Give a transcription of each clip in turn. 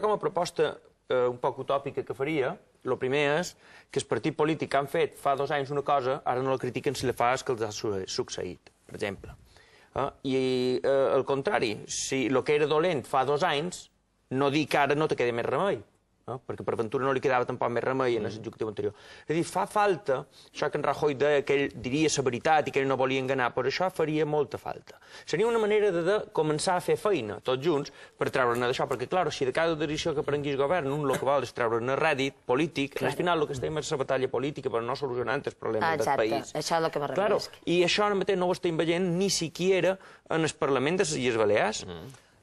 Com a proposta un poc utòpica que faria, el primer és que el partit polític que han fet fa 2 anys una cosa, ara no la critiquen si la fa és que els ha succeït, per exemple. I al contrari, si el que era dolent fa 2 anys, no dic que ara no te quedi més remei, perquè per Ventura no li quedava tampoc més remei en l'executiu anterior. És a dir, fa falta, això que en Rajoy deia que ell diria la veritat i que ell no volia enganar, però això faria molta falta. Seria una manera de començar a fer feina, tots junts, per treure-ne d'això, perquè, clar, si de cada decisió que prenguis govern un el que vol és treure-ne rèdit polític, al final el que estem és la batalla política, però no solucionant els problemes del país. Exacte, això és el que me refereix. I això ara mateix no ho estem veient ni siquiera en el Parlament de les Illes Balears.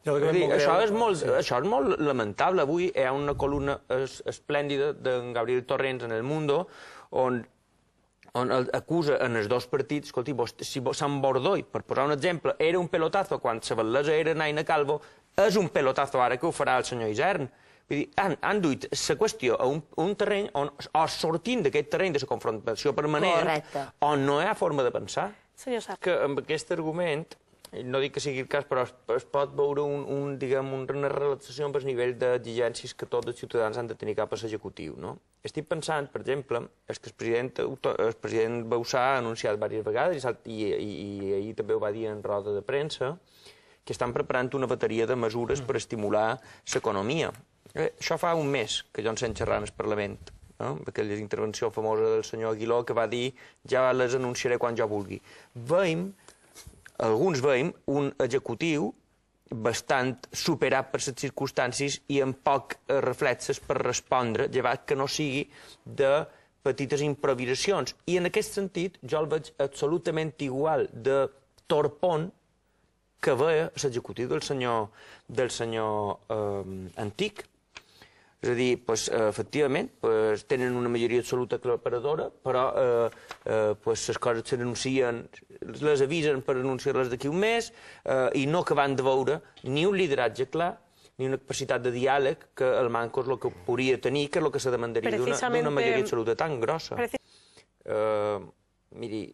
Això és molt lamentable. Avui hi ha una columna esplèndida d'en Gabriel Torrents en El Mundo on acusa en els dos partits, escolti, si Sant Bordoi, per posar un exemple, era un pelotazo quan la Bel·lesa era Naina Calvo, és un pelotazo ara que ho farà el senyor Isern. Vull dir, han duit la qüestió a un terreny on, o sortint d'aquest terreny de la confrontació permanent, on no hi ha forma de pensar. Que amb aquest argument, no dic que sigui el cas, però es pot veure una relaxació amb el nivell d'exigències que tots els ciutadans han de tenir cap a l'executiu. Estic pensant, per exemple, que el president Bauzá ha anunciat diverses vegades, i ahir també ho va dir en roda de premsa, que estan preparant una bateria de mesures per estimular l'economia. Això fa un mes que jo en sent xerrar en el Parlament, aquella intervenció famosa del senyor Aguiló que va dir ja les anunciaré quan jo vulgui. Alguns veiem un executiu bastant superat per les circumstàncies i amb poc reflexes per respondre, llevat que no sigui de petites improvisacions. I en aquest sentit jo el veig absolutament igual de torpon que veia l'executiu del senyor Antic. És a dir, efectivament, tenen una majoria absoluta aclaparadora, però les coses s'anuncien, les avisen per anunciar-les d'aquí un mes, i no acabant de veure ni un lideratge clar, ni una capacitat de diàleg que el manco és el que podria tenir, que és el que se demandaria d'una majoria absoluta tan grossa. Miri,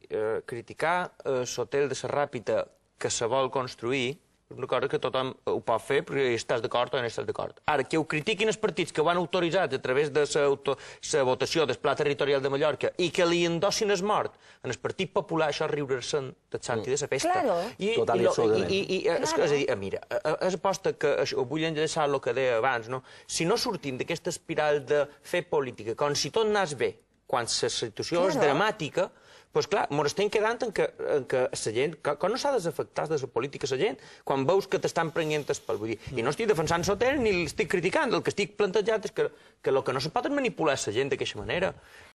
criticar l'hotel de la Ràpita que se vol construir és una cosa que tothom ho pot fer perquè estàs d'acord o no estàs d'acord. Ara, que ho critiquin els partits que ho han autoritzat a través de la votació del Pla Territorial de Mallorca i que li endossin el mort en el Partit Popular, això és riure-se'n del sant i de la festa. Total i absolutament. És a dir, mira, és aposta que vull enllaçar el que deia abans, si no sortim d'aquesta espiral de fer política com si tot anés bé, quan la situació és dramàtica, doncs clar, ens estem quedant en que la gent, com no s'ha desafectat de la política la gent, quan veus que t'estan prenent el pèl. I no estic defensant l'hotel ni l'estic criticant, el que estic plantejant és que el que no se pot és manipular la gent d'aquesta manera.